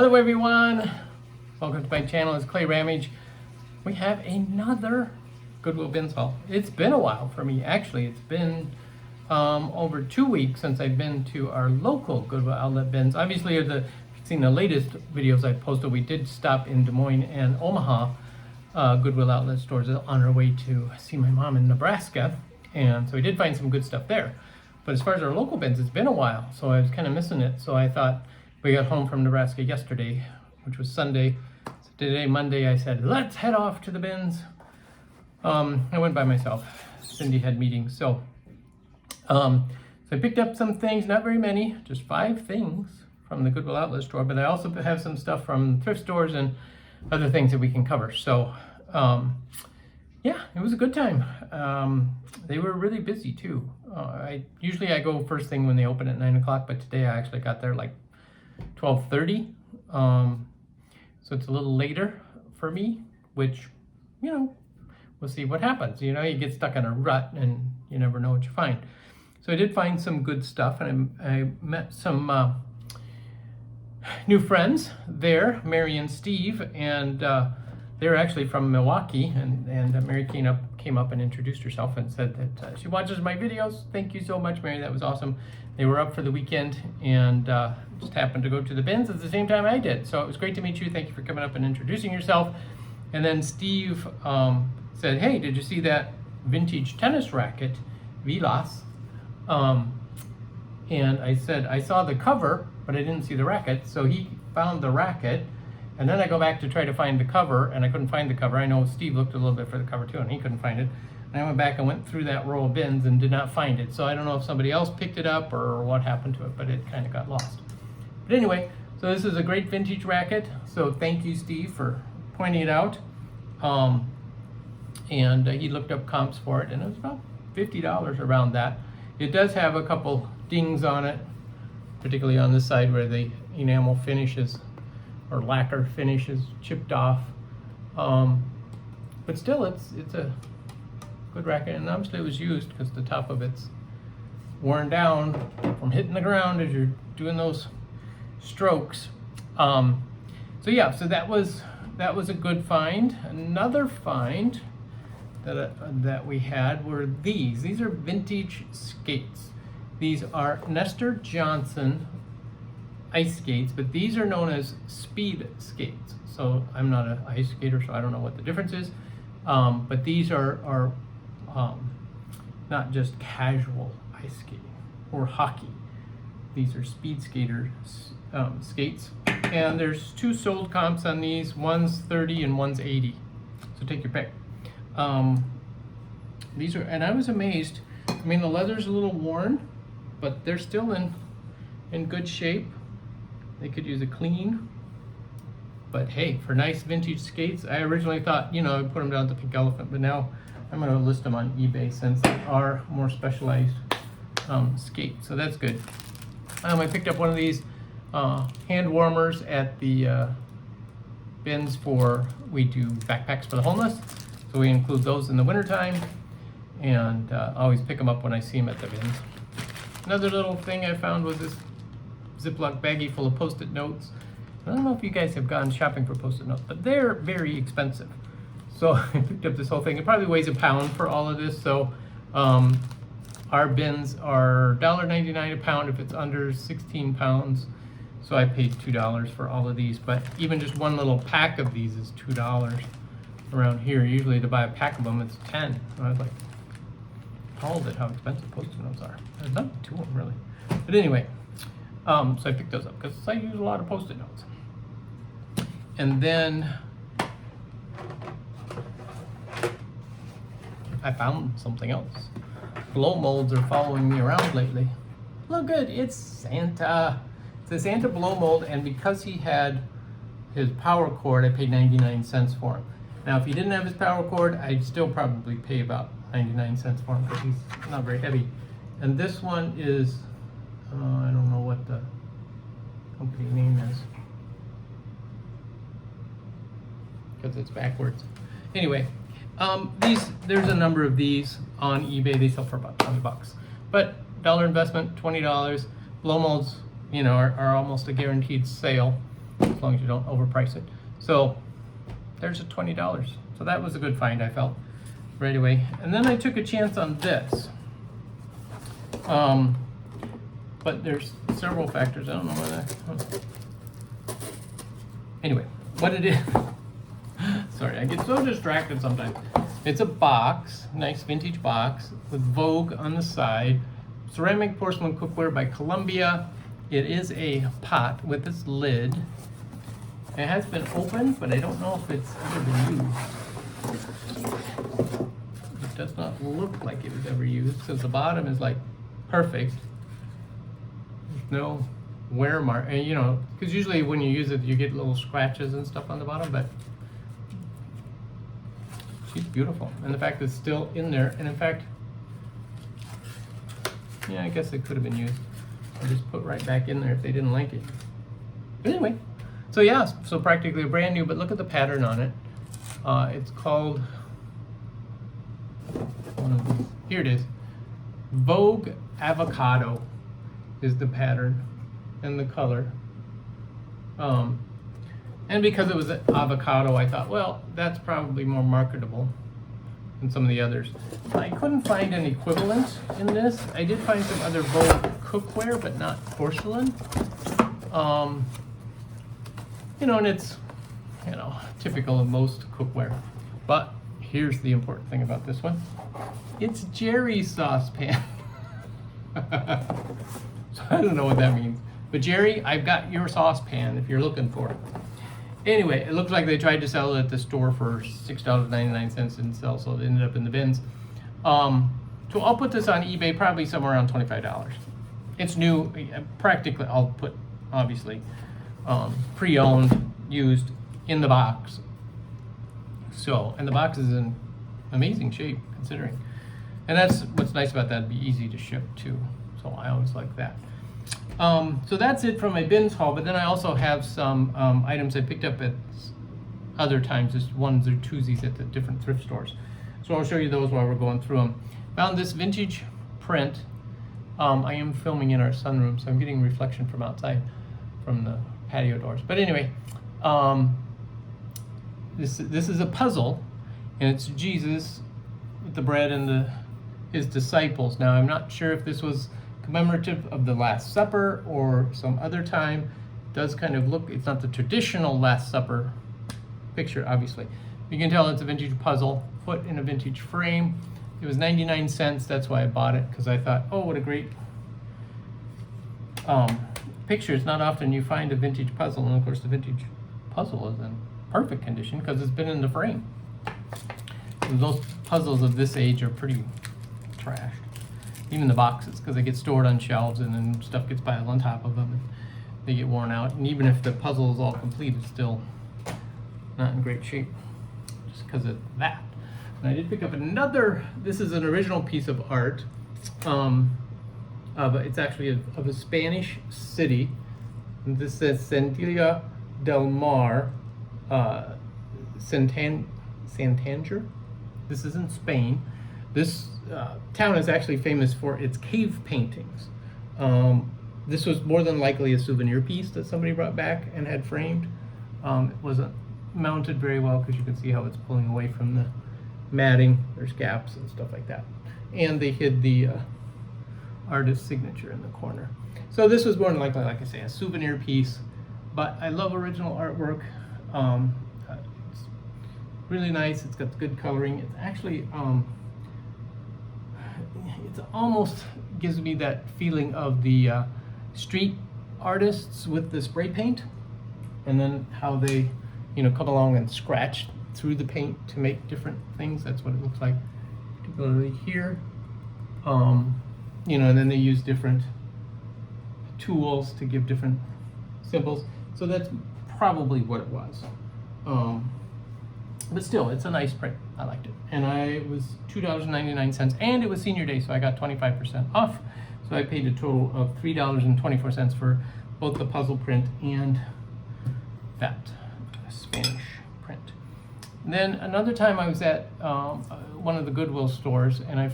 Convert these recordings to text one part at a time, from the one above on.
Hello everyone, welcome to my channel. It's Clay Ramage. We have another Goodwill Bins haul. It's been a while for me, actually. It's been over 2 weeks since I've been to our local Goodwill outlet bins. Obviously, if you've seen the latest videos I posted, we did stop in Des Moines and Omaha Goodwill outlet stores on our way to see my mom in Nebraska, and so we did find some good stuff there. But as far as our local bins, it's been a while, so I was kind of missing it. So I thought, we got home from Nebraska yesterday, which was Sunday. So today, Monday, I said, let's head off to the bins. I went by myself. Cindy had meetings. So I picked up some things, not very many, just 5 things from the Goodwill outlet store. But I also have some stuff from thrift stores and other things that we can cover. So yeah, it was a good time. They were really busy too. Usually I go first thing when they open at 9 o'clock, but today I actually got there like 12:30, so it's a little later for me, which, you know, we'll see what happens. You know, you get stuck in a rut and you never know what you find. So I did find some good stuff, and I met some new friends there, Mary and Steve, and they're actually from Milwaukee, and Mary came up and introduced herself and said that she watches my videos. Thank you so much, Mary, that was awesome. They were up for the weekend and just happened to go to the bins at the same time I did. So it was great to meet you. Thank you for coming up and introducing yourself. And then Steve said, hey, did you see that vintage tennis racket, Vilas? And I said, I saw the cover, but I didn't see the racket. So he found the racket. And then I go back to try to find the cover, and I couldn't find the cover. I know Steve looked a little bit for the cover too, and he couldn't find it. And I went back and went through that row of bins and did not find it. So I don't know if somebody else picked it up or what happened to it, but it kind of got lost. But anyway, so this is a great vintage racket. So thank you, Steve, for pointing it out. And he looked up comps for it, and it was about $50 around that. It does have a couple dings on it, particularly on this side where the enamel finishes or lacquer finish is chipped off, but still it's a good racket, and obviously it was used because the top of it's worn down from hitting the ground as you're doing those strokes. So yeah, so that was a good find. Another find that we had were these. These are vintage skates. These are Nestor Johnson ice skates, but these are known as speed skates. So I'm not an ice skater, so I don't know what the difference is. But these are not just casual ice skating or hockey. These are speed skater skates. And there's 2 sold comps on these. One's 30 and one's 80. So take your pick. These are, and I was amazed. I mean, the leather's a little worn, but they're still in good shape. They could use a clean, but hey, for nice vintage skates, I originally thought, you know, I'd put them down at the Pink Elephant, but now I'm going to list them on eBay since they are more specialized skates, so that's good. I picked up one of these hand warmers at the bins we do backpacks for the homeless, so we include those in the wintertime, and always pick them up when I see them at the bins. Another little thing I found was this Ziploc baggie full of Post-it notes. I don't know if you guys have gone shopping for Post-it notes, but they're very expensive. So I picked up this whole thing. It probably weighs a pound for all of this. So our bins are $1.99 a pound if it's under 16 pounds. So I paid $2 for all of these. But even just one little pack of these is $2 around here. Usually to buy a pack of them, it's 10. And I was like, appalled at how expensive Post-it notes are. There's nothing to them really. But anyway. So I picked those up because I use a lot of Post-it notes. And then I found something else. Blow molds are following me around lately. Look good, it's Santa. It's a Santa blow mold, and because he had his power cord, I paid 99 cents for him. Now, if he didn't have his power cord, I'd still probably pay about 99 cents for him because he's not very heavy. And this one is I don't know what the company name is because it's backwards. Anyway, there's a number of these on eBay. They sell for about $20, but dollar investment, $20. Blow molds, you know, are almost a guaranteed sale. as long as you don't overprice it. So there's a $20. So that was a good find, I felt, right away. And then I took a chance on this. But there's several factors. I don't know whether. Anyway, what it is. Sorry, I get so distracted sometimes. It's a box, nice vintage box with Vogue on the side. Ceramic porcelain cookware by Columbia. It is a pot with this lid. It has been opened, but I don't know if it's ever been used. It does not look like it was ever used, since the bottom is like perfect. There's no wear mark, and you know, because usually when you use it, you get little scratches and stuff on the bottom, but she's beautiful. And the fact that it's still in there, and in fact, yeah, I guess it could have been used. I'll just put right back in there if they didn't like it. But anyway, so yeah, so practically brand new, but look at the pattern on it. It's called, one of these, here it is. Vogue Avocado is the pattern and the color. And because it was an avocado, I thought, well, that's probably more marketable than some of the others. I couldn't find an equivalent in this. I did find some other Vogue cookware, but not porcelain. You know, and it's, you know, typical of most cookware. But here's the important thing about this one. It's Jerry saucepan. So I don't know what that means. But Jerry, I've got your saucepan if you're looking for it. Anyway, it looks like they tried to sell it at the store for $6.99 and didn't sell, so it ended up in the bins. So I'll put this on eBay probably somewhere around $25. It's new, practically, I'll put, obviously, pre-owned, used, in the box. So, and the box is in amazing shape, considering. And that's what's nice about that, it'd be easy to ship too. So I always like that. So that's it from my bins haul, but then I also have some items I picked up at other times, just ones or twosies at the different thrift stores. So I'll show you those while we're going through them. Found this vintage print. I am filming in our sunroom, so I'm getting reflection from outside, from the patio doors. But anyway, this is a puzzle, and it's Jesus with the bread and his disciples. Now I'm not sure if this was commemorative of the Last Supper or some other time. It does kind of look, it's not the traditional Last Supper picture, obviously. You can tell it's a vintage puzzle, put in a vintage frame. It was 99 cents, that's why I bought it, because I thought, oh, what a great picture. It's not often you find a vintage puzzle, and of course the vintage puzzle is in perfect condition because it's been in the frame. And those puzzles of this age are pretty trashed. Even the boxes, because they get stored on shelves and then stuff gets piled on top of them and they get worn out. And even if the puzzle is all complete, it's still not in great shape just because of that. And I did pick up another, this is an original piece of art. But it's actually of a Spanish city. And this says Centilla del Mar, Santander. This is in Spain. This town is actually famous for its cave paintings. This was more than likely a souvenir piece that somebody brought back and had framed. It wasn't mounted very well because you can see how it's pulling away from the matting. There's gaps and stuff like that. And they hid the artist's signature in the corner. So this was more than likely, like I say, a souvenir piece. But I love original artwork. It's really nice. It's got good coloring. It's actually it almost gives me that feeling of the street artists with the spray paint, and then how they, you know, come along and scratch through the paint to make different things. That's what it looks like, particularly here. You know, and then they use different tools to give different symbols. So that's probably what it was. But still, it's a nice print. I liked it. And it was $2.99, and it was senior day, so I got 25% off. So I paid a total of $3.24 for both the puzzle print and that Spanish print. And then another time I was at one of the Goodwill stores, and I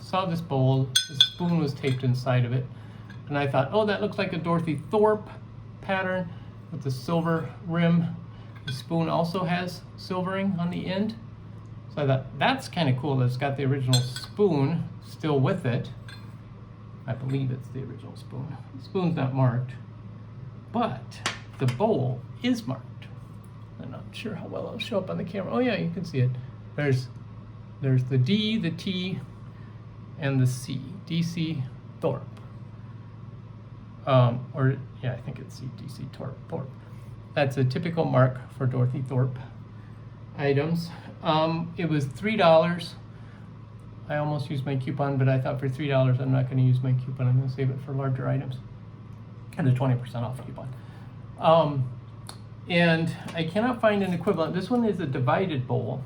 saw this bowl. The spoon was taped inside of it. And I thought, oh, that looks like a Dorothy Thorpe pattern. with the silver rim. The spoon also has silvering on the end. So I thought that's kind of cool that it's got the original spoon still with it. I believe it's the original spoon. The spoon's not marked, but the bowl is marked. I'm not sure how well it'll show up on the camera. Oh yeah, you can see it. There's the D, the T, and the C. DC Thorpe. Or yeah, I think it's DC Thorpe. That's a typical mark for Dorothy Thorpe items. It was $3. I almost used my coupon, but I thought for $3 I'm not going to use my coupon. I'm going to save it for larger items. And a 20% off coupon. And I cannot find an equivalent. This one is a divided bowl.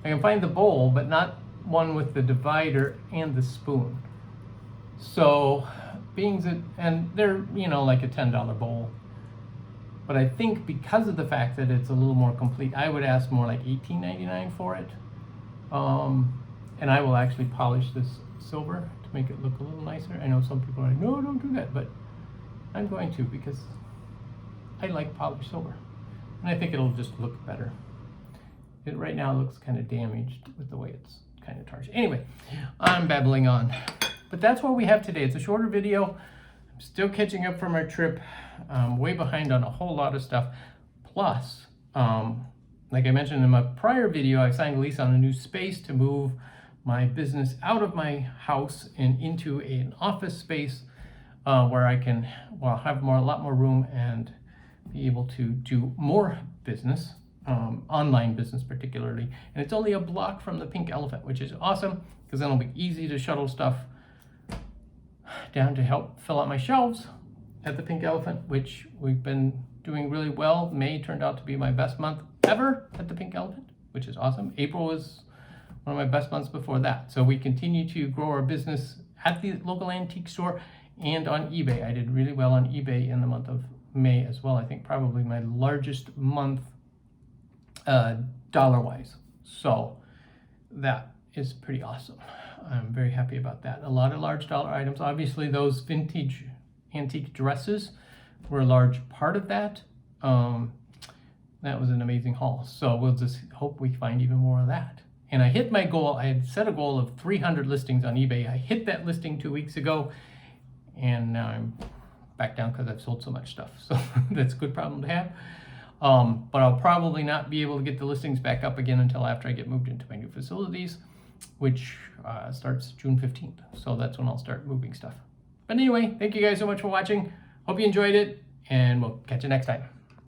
I can find the bowl, but not one with the divider and the spoon. So, and they're, you know, like a $10 bowl. But I think because of the fact that it's a little more complete, I would ask more like $18.99 for it. And I will actually polish this silver to make it look a little nicer. I know some people are like, no, don't do that, but I'm going to because I like polished silver. And I think it'll just look better. It right now looks kind of damaged with the way it's kind of tarnished. Anyway, I'm babbling on. But that's what we have today. It's a shorter video. I'm still catching up from our trip. I'm way behind on a whole lot of stuff. Plus, like I mentioned in my prior video, I signed a lease on a new space to move my business out of my house and into an office space where I can have a lot more room and be able to do more business, online business particularly. And it's only a block from the Pink Elephant, which is awesome because then it'll be easy to shuttle stuff down to help fill out my shelves at the Pink Elephant, which we've been doing really well. May turned out to be my best month ever at the Pink Elephant, which is awesome. April was one of my best months before that. So we continue to grow our business at the local antique store and on eBay. I did really well on eBay in the month of May as well. I think probably my largest month dollar-wise. So that is pretty awesome. I'm very happy about that. A lot of large dollar items. Obviously, those vintage antique dresses were a large part of that. That was an amazing haul. So we'll just hope we find even more of that. And I hit my goal. I had set a goal of 300 listings on eBay. I hit that listing 2 weeks ago, and now I'm back down because I've sold so much stuff. So that's a good problem to have. But I'll probably not be able to get the listings back up again until after I get moved into my new facilities, which starts June 15th. So that's when I'll start moving stuff. But anyway, thank you guys so much for watching. Hope you enjoyed it, and we'll catch you next time.